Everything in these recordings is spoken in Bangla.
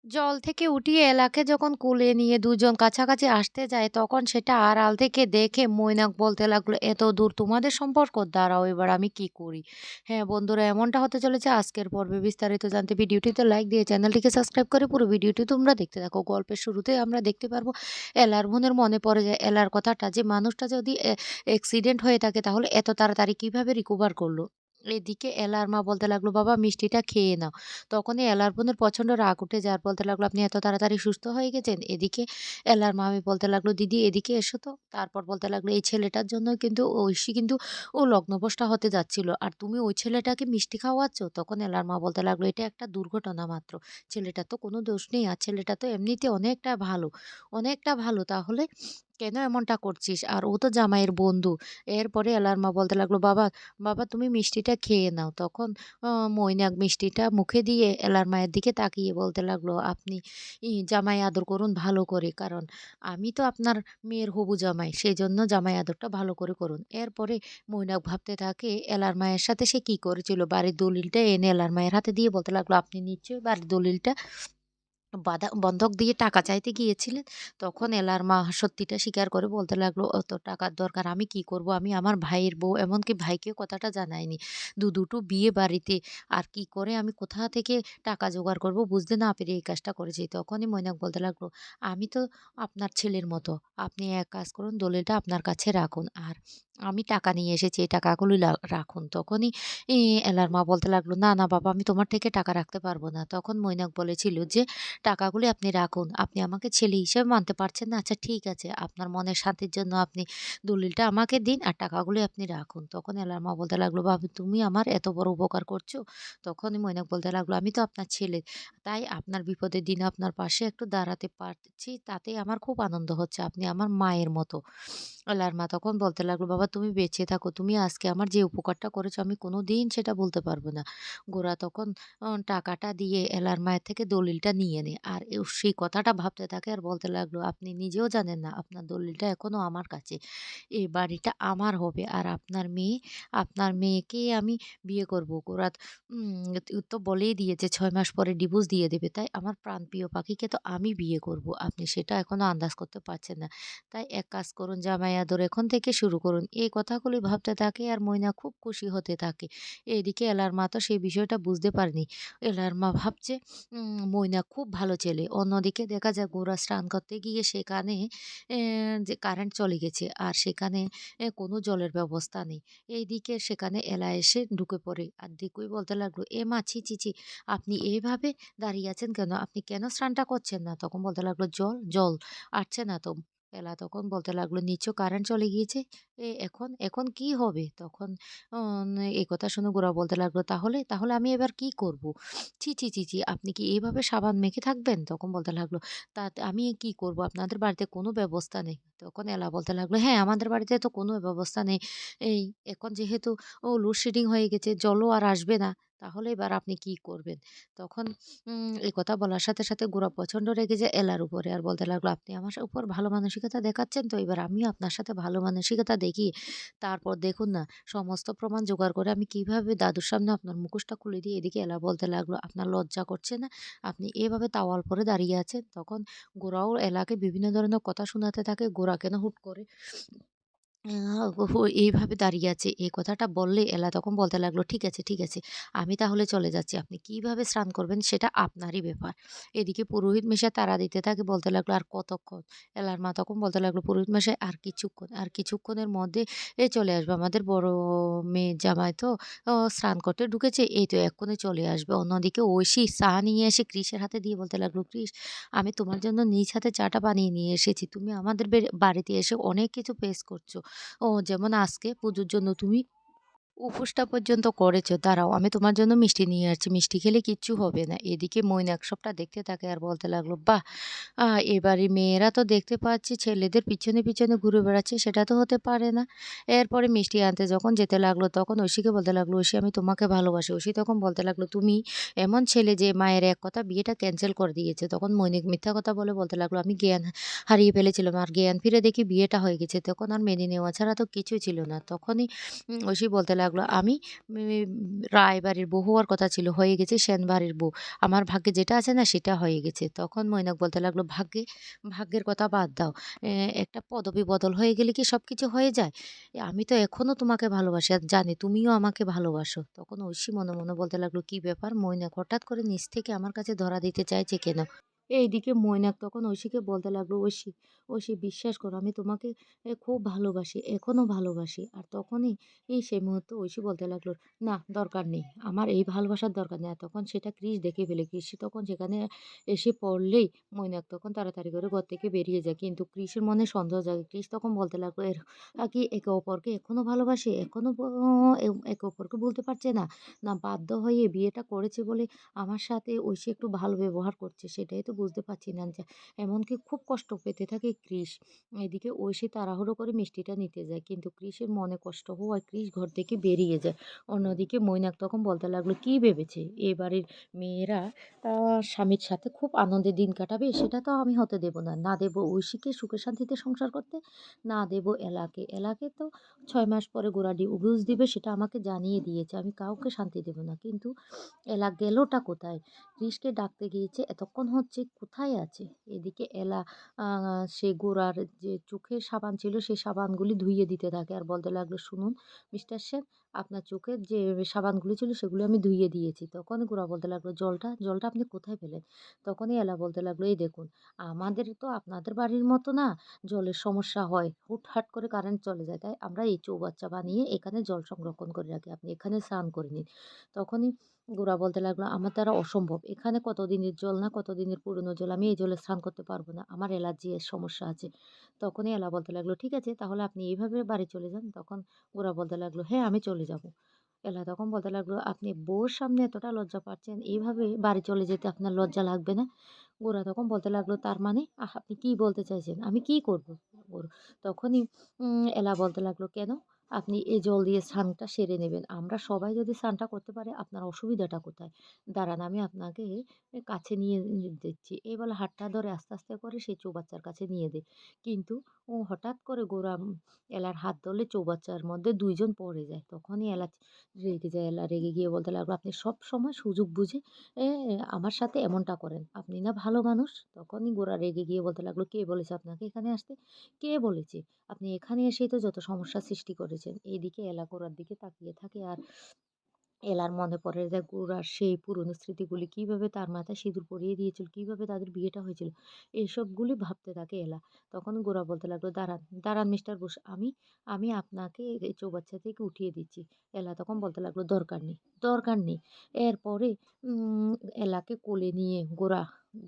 জল থেকে উঠিয়ে এলাকে যখন কোলে নিয়ে দুজন কাছাকাছি আসতে যায়, তখন সেটা আড়াল থেকে দেখে মৈনাক বলতে লাগলো, "এত দূর তোমাদের সম্পর্ক? দাঁড়াও এবার আমি কি করি?" হ্যাঁ বন্ধুরা, এমনটা হতে চলেছে আজকের পর্বে। বিস্তারিত জানতে ভিডিওটিতে লাইক দিয়ে চ্যানেলটিকে সাবস্ক্রাইব করে পুরো ভিডিওটি তোমরা দেখতে থাকো। গল্পের শুরুতেই আমরা দেখতে পারবো এলার বোনের মনে পড়ে যায় এলার কথাটা, যে মানুষটা যদি অ্যাক্সিডেন্ট হয়ে থাকে তাহলে এত তাড়াতাড়ি কিভাবে রিকভার করলো। এদিকে এলার মা বলতে লাগলো, "বাবা মিষ্টিটা খেয়ে নাও।" তখনই এলার বোনের প্রচন্ড রাগ উঠে যায় আর বলতে লাগলো, "আপনি এত তাড়াতাড়ি সুস্থ হয়ে গেছেন?" এদিকে এলার মামি বলতে লাগলো, "দিদি এদিকে এসো তো।" তারপর বলতে লাগলো, "এই ছেলেটার জন্য কিন্তু ঐশী কিন্তু ও লগ্নভ্রষ্টা হতে যাচ্ছিল। আর তুমি ওই ছেলেটাকে মিষ্টি খাওয়াচ্ছ?" তখন এলার মা বলতে লাগলো, "এটা একটা দুর্ঘটনা মাত্র। ছেলেটার তো কোনো দোষ নেই। আর ছেলেটা তো এমনিতে অনেকটা ভালো, অনেকটা ভালো। তাহলে কেন এমনটা করছিস? আর ও তো জামাইয়ের বন্ধু।" এরপরে এলার মা বলতে লাগলো, "বাবা, বাবা তুমি মিষ্টিটা খেয়ে নাও।" তখন আ মৈনাক মিষ্টিটা মুখে দিয়ে এলার মায়ের দিকে তাকিয়ে বলতে লাগলো, "আপনি জামাই আদর করুন ভালো করে। কারণ আমি তো আপনার মেয়ের হবু জামাই। সেজন্য জামাই আদরটা ভালো করে করুন।" এরপরে মৈনাক ভাবতে থাকে এলার মায়ের সাথে সে কি করেছিল। বাড়ির দলিলটা এনে এলার মায়ের হাতে দিয়ে বলতে লাগলো, "আপনি নিশ্চয়ই বাড়ির দলিলটা বন্ধক দিয়ে টাকা চাইতে গিয়েছিলেন?" তখন এলার মা সত্যিটা স্বীকার করে বলতে লাগলো, "অত টাকার দরকার আমি কি করব? আমি আমার ভাইয়ের বউ, এমনকি ভাইকেও কথাটা জানাইনি। দুটো বিয়ে বাড়িতে, আর কি করে আমি কোথা থেকে টাকা জোগাড় করব বুঝতে না পেরে এই কাজটা করেছি।" তখনই মৈনাক বলতে লাগলো, "আমি তো আপনার ছেলের মতো। আপনি এক কাজ করুন, দলিলটা আপনার কাছে রাখুন। আর আমি টাকা নিয়ে এসেছি, এই টাকাগুলো রাখুন।" তখনই এলার মা বলতে লাগলো, "না, না বাবা, আমি তোমার থেকে টাকা রাখতে পারব না।" তখন মৈনাক বলেছিল যে, "টাকাগুলি আপনি রাখুন। আপনি আমাকে ছেলে হিসেবে মানতে পারছেন না? আচ্ছা ঠিক আছে। আপনার মনের শান্তির জন্য আপনি দলিলটা আমাকে দিন আর টাকাগুলি আপনি রাখুন।" তখন এলার মা বলতে লাগলো, "বাবা তুমি আমার এত বড় উপকার করছো?" তখনই মৈনাক বলতে লাগলো, "আমি তো আপনার ছেলে। তাই আপনার বিপদের দিনে আপনার পাশে একটু দাঁড়াতে পারছি, তাতেই আমার খুব আনন্দ হচ্ছে। আপনি আমার মায়ের মতো।" এলার মা তখন বলতে লাগলো, "বাবা তুমি বেঁচে থাকো। তুমি আজকে আমার যে উপকারটা করেছো আমি কোনোদিন সেটা ভুলতে পারব না।" গোরা তখন টাকাটা দিয়ে এলার মায়ের থেকে দলিলটা নিয়ে নেয়। আর সেই কথাটা ভাবতে থাকে আর বলতে লাগলো, "আপনি নিজেও জানেন না আপনার দলিলটা এখনো আমার কাছে। এই বাড়িটা আমার হবে। আর আপনার মেয়েকেই আমি বিয়ে করব।" গোরা তো বলেই দিয়েছে ৬ মাস পরে ডিভোর্স দিয়ে দেবে। তাই আমার প্রাণপ্রিয় পাখিকে তো আমি বিয়ে করব। আপনি সেটা এখনো আন্দাজ করতে পারছেন না। তাই এক কাজ করুন, জামাই আদর এখন থেকে শুরু করুন। এই কথাগুলি ভাবতে থাকে আর ময়না খুব খুশি হতে থাকে। এদিকে এলার মা তো সেই বিষয়টা বুঝতে পারেনি। এলার মা ভাবছে ময়না খুব ভালো ছেলে। অন্যদিকে দেখা যায় গোরা স্নান করতে গিয়ে সেখানে যে কারেন্ট চলে গেছে। আর সেখানে কোনো জলের ব্যবস্থা নেই। এইদিকে সেখানে এলা এসে ঢুকে পড়ে। আর দিকুই বলতে লাগলো, "এ মা ছি, ছি, ছি! আপনি এভাবে দাঁড়িয়ে আছেন কেন? আপনি কেন স্নানটা করছেন না?" তখন বলতে লাগলো, জল আসছে না তো।" এলা তখন বলতে লাগলো, "নিশ্চয় কারেন্ট চলে গিয়েছে। এখন কি হবে?" তখন এই কথা শুনে গোরা বলতে লাগলো, তাহলে আমি এবার কি করব? ছি, ছি, ছি, ছি! আপনি কি এভাবে সাবান মেখে থাকবেন?" তখন বলতে লাগলো, "তা আমি কি করব? আপনাদের বাড়িতে কোনো ব্যবস্থা নেই।" তখন এলা বলতে লাগলো, "হ্যাঁ, আমাদের বাড়িতে তো কোনো ব্যবস্থা নেই। এই এখন যেহেতু লোডশেডিং হয়ে গেছে, জলও আর আসবে না। তাহলে এবার আপনি কি করবেন?" তখন এই কথা বলার সাথে, সাথে গোরা প্রচন্ড রেগে যায় এলার উপরে। আর বলতে লাগলো, "আপনি আমার উপর ভালো মানসিকতা দেখাচ্ছেন তো? এবার আমিও আপনার সাথে ভালো মানসিকতা দেখিয়ে তারপর দেখুন না সমস্ত প্রমাণ জোগাড় করে আমি কিভাবে দাদুর সামনে আপনার মুখোশটা খুলে দিই।" এদিকে এলা বলতে লাগলো, "আপনার লজ্জা করছে না? আপনি এভাবে তাওয়াল পরে দাঁড়িয়ে আছেন?" তখন গোরাও এলাকে বিভিন্ন ধরনের কথা শোনাতে থাকে। গোরা কেন হুট করে এইভাবে দাঁড়িয়ে আছে। এই কথাটা বললে এলা তখন বলতে লাগলো, "ঠিক আছে, ঠিক আছে। আমি তাহলে চলে যাচ্ছি। আপনি কিভাবে স্নান করবেন সেটা আপনারই ব্যাপার।" এদিকে পুরোহিত মশাই তাড়া দিতে থাকে, বলতে লাগলো, "আর কতক্ষণ?" এলার মা তখন বলতে লাগলো, "পুরোহিত মশাই আর কিছুক্ষণ, আর কিছুক্ষণের মধ্যে চলে আসবে। আমাদের বড় মেয়ের জামাই তো স্নান করতে ঢুকেছে। এই তো এক্ষুনি চলে আসবে।" অন্যদিকে ঐশী চা নিয়ে এসে কৃষের হাতে দিয়ে বলতে লাগলো, "কৃষ, আমি তোমার জন্য নিজ হাতে চাটা বানিয়ে নিয়ে এসেছি। তুমি আমাদের বাড়িতে এসে অনেক কিছু ফেস করছো। যেমন আজকে পুজোর জন্য তুমি উপোসটা পর্যন্ত করেছো। দাঁড়াও আমি তোমার জন্য মিষ্টি নিয়ে আসছি। মিষ্টি খেলে কিচ্ছু হবে না।" এদিকে মৈনাক সবটা দেখতে থাকে আর বলতে লাগলো, "বাহ! এবারে মেয়েরা তো দেখতে পাচ্ছি ছেলেদের পিছনে, পিছনে ঘুরে বেড়াচ্ছে। সেটা তো হতে পারে না।" এরপরে মিষ্টি আনতে যখন যেতে লাগলো তখন ঐশীকে বলতে লাগলো, "ঐশী আমি তোমাকে ভালোবাসি।" ঐশী তখন বলতে লাগলো, "তুমি এমন ছেলে যে মায়ের এক কথা বিয়েটা ক্যানসেল করে দিয়েছে।" তখন মৈনাক মিথ্যা কথা বলে বলতে লাগলো, "আমি জ্ঞান হারিয়ে ফেলেছিলাম। আর জ্ঞান ফিরে দেখি বিয়েটা হয়ে গেছে। তখন আর মেনে নেওয়া ছাড়া তো কিছুই ছিল না।" তখনই ঐশী বলতে লাগলো লাগলো, "আমি রায়বাড়ির বউ হওয়ার কথা ছিল, হয়ে গেছি সেনবাড়ির বউ। আমার ভাগ্যে যেটা আছে না সেটা হয়ে গেছে।" তখন মৈনাক বলতে লাগলো, ভাগ্যের কথা বাদ দাও। একটা পদবি বদল হয়ে গেলে কি সবকিছু হয়ে যায়? আমি তো এখনো তোমাকে ভালোবাসি আর জানি তুমিও আমাকে ভালোবাসো।" তখন ঐশী মনে, মনে বলতে লাগলো, "কি ব্যাপার? মৈনাক হঠাৎ করে নিচ থেকে আমার কাছে ধরা দিতে চাইছে কেন?" এইদিকে মৈনাক তখন ঐশীকে বলতে লাগলো, "ঐশী, ঐশী বিশ্বাস করো আমি তোমাকে খুব ভালোবাসি, এখনো ভালোবাসি।" আর তখনই সেই মুহূর্তে ঐশী বলতে লাগলো, "না দরকার নেই। আমার এই ভালোবাসার দরকার নেই।" আর তখন সেটা কৃষ দেখে ফেলে। কৃষ তখন সেখানে এসে পড়লেই মৈনাক তখন তাড়াতাড়ি করে ঘর থেকে বেরিয়ে যায়। কিন্তু কৃষের মনে সন্দেহ জাগে। কৃষ তখন বলতে লাগলো, "এরা কি একে অপরকে এখনো ভালোবাসে? এখনো একে অপরকে বলতে পারছে না? না বাধ্য হয়ে বিয়েটা করেছে বলে আমার সাথে ঐশী একটু ভালো ব্যবহার করছে সেটাই তো বুঝতে পারছি না যে এমনকি খুব কষ্ট পেতে থাকে কৃষ। এদিকে ঐশী তাড়াহুড়ো করে মিষ্টিটা নিতে যায় কিন্তু কৃষের মনে কষ্ট হওয়ায় কৃষ ঘর থেকে বেরিয়ে যায়। অন্যদিকে মৈনাক তখন বলতে লাগলো কি ভেবেছে এ বাড়ির মেয়েরা স্বামীর সাথে খুব আনন্দে দিন কাটাবে সেটা তো আমি হতে দেব না। না দেব ঐশীকে সুখে শান্তিতে সংসার করতে, না দেব এলাকে। এলাকে তো ৬ মাস পরে গোড়া ডিভোর্স দিবে সেটা আমাকে জানিয়ে দিয়েছে। আমি কাউকে শান্তি দেব না। কিন্তু এলা গেলোটা কোথায়? কৃষকে ডাকতে গিয়েছে, এতক্ষণ হচ্ছে কোথায় আছে? এদিকে এলা আ সে গোরার যে চোখের সাবান ছিল, সেই সাবানগুলি ধুইয়ে দিতে থাকে আর বলতে লাগলো, "শুনুন মিস্টার সেন, আপনার চোখের যে সাবানগুলি ছিল, সেগুলো আমি ধুইয়ে দিয়েছি।" তখন গোরা বলতে লাগলো, "জলটা? জলটা আপনি কোথায় পেলেন?" তখনই এলা বলতে লাগলো, "এই দেখুন, আমাদের তো আপনাদের বাড়ির মতো না, জলের সমস্যা হয়। হুটহাট করে কারেন্ট চলে যায়। তাই আমরা এই চৌবাচ্চা বানিয়ে এখানে জল সংরক্ষণ করে রাখি। আপনি এখানে স্নান করে নিন।" তখনই গোরা বলতে লাগলো, "আমার দ্বারা অসম্ভব। এখানে কতদিনের জল না কতদিনের পুরনো জল। আমি এই জলে স্নান করতে পারব না। আমার অ্যালার্জির সমস্যা আছে।" তখনই এলা বলতে লাগলো, "ঠিক আছে তাহলে আপনি এইভাবে বাড়ি চলে যান।" তখন গোরা বলতে লাগলো, "হ্যাঁ, আমি চলে যাব।" এলা তখন বলতে লাগলো, "আপনি বউয়ের সামনে এতটা লজ্জা পাচ্ছেন, এইভাবে বাড়ি চলে যেতে আপনার লজ্জা লাগবে না?" গোরা তখন বলতে লাগলো, "তার মানে? আপনি কি বলতে চাইছেন? আমি কি করব?" ওর তখনই এলা বলতে লাগলো, "কেন? আপনি এই জল দিয়ে স্নানটা সেরে নেবেন। আমরা সবাই যদি স্নানটা করতে পারি আপনার অসুবিধাটা কোথায়? দাঁড়ান আমি আপনাকে কাছে নিয়ে দিচ্ছি।" এই বলে হাতটা ধরে আস্তে, আস্তে করে সেই চৌবাচ্চার কাছে নিয়ে দেয়। কিন্তু হঠাৎ করে গোরা এলার হাত ধরলে চৌবাচ্চার মধ্যে ২ জন পড়ে যায়। তখনই এলা রেগে যায়। এলা রেগে গিয়ে বলতে লাগলো, "আপনি সবসময় সুযোগ বুঝে এ আমার সাথে এমনটা করেন। আপনি না ভালো মানুষ?" তখনই গোরা রেগে গিয়ে বলতে লাগলো, "কে বলেছে আপনাকে এখানে আসতে? কে বলেছে? আপনি এখানে এসেই তো যত সমস্যার সৃষ্টি করেছেন।" এইদিকে এলা গোরার দিকে তাকিয়ে থাকে আর এলার মনে পড়ে যায় গোরার সেই পুরনো স্মৃতিগুলি কিভাবে তার মাথায় সিঁদুর পরিয়ে দিয়েছিল, কিভাবে তাদের বিয়েটা হয়েছিল। এসবগুলি ভাবতে থাকে এলা। তখন গোরা বলতে লাগলো, "দাঁড়ান, দাঁড়ান মিস্টার বোস, আমি আমি আপনাকে এই চৌবাচ্চা থেকে উঠিয়ে দিচ্ছি।" এলা তখন বলতে লাগলো, "দরকার নেই, দরকার নেই।" এরপরে উম এলাকে কোলে নিয়ে গোরা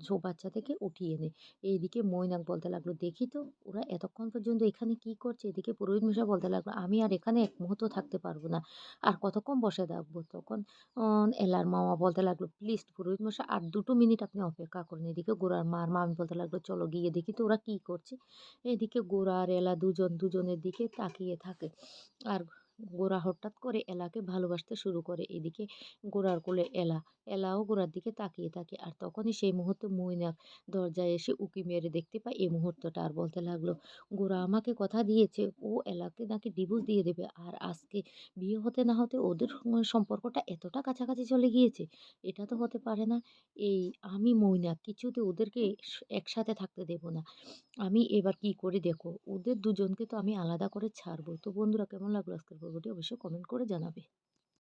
চৌবাচ্চা থেকে উঠিয়ে নেয়। এইদিকে মৈনাক বলতে লাগলো, "দেখি তো ওরা এতক্ষণ পর্যন্ত এখানে কি করছে?" এদিকে পুরোহিত মশাই বলতে লাগলো, "আমি আর এখানে এক মুহূর্ত থাকতে পারব না। আর কতক্ষণ বসে থাকবো?" তখন এলার মামা বলতে লাগলো, "প্লিজ পুরোহিত মশাই আর ২ মিনিট আপনি অপেক্ষা করুন।" এদিকে গোরার মার মামি বলতে লাগলো, "চলো গিয়ে দেখি তো ওরা কি করছে।" এদিকে গোরা আর এলা দুজনের দিকে তাকিয়ে থাকে। আর গোরা হঠাৎ করে এলাকে ভালোবাসতে শুরু করে। এদিকে গোরার কোলে এলা, এলাও গোরার দিকে তাকিয়ে থাকে। আর তখনই সেই মুহূর্তে মৈনাক দরজায় এসে উঁকি মেরে দেখতে পায় এই মুহূর্তটা আর বলতে লাগলো, "গোরা আমাকে কথা দিয়েছে ও এলাকে নাকি ডিভোর্স দিয়ে দেবে। আর আজকে বিয়ে হতে না হতে ওদের সম্পর্কটা এতটা কাছাকাছি চলে গিয়েছে। এটা তো হতে পারে না। এই আমি মৈনাক কিছুতে ওদেরকে একসাথে থাকতে দেব না। আমি এবার কি করি দেখো। ওদের দুজনকে তো আমি আলাদা করে ছাড়বো।" তো বন্ধুরা কেমন লাগলো আজকের পর্বটি অবশ্যই কমেন্ট করে জানাবে।